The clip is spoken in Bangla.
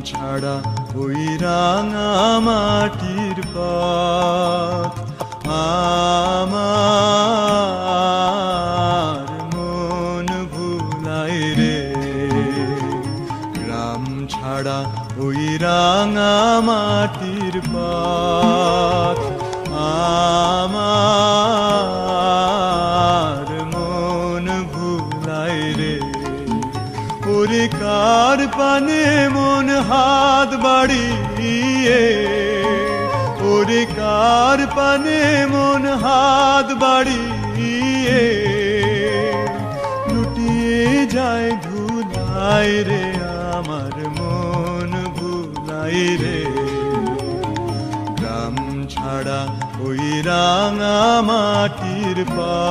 ছাড়া ওই রাঙা মাটির পথ আমার মন ভুলায় রে। গ্রাম ছাড়া ওই রাঙা মাটির পথ আমার মন ভুলায় রে। ওরে কার পানে মন হাত বাড়িয়ে, ওরে কার পানে মন হাত বাড়িয়ে লুটিয়ে যায় ধুলায় রে। আমার মন ভুলায় রে। গ্রাম ছাড়া ওই রাঙা মাটির পথ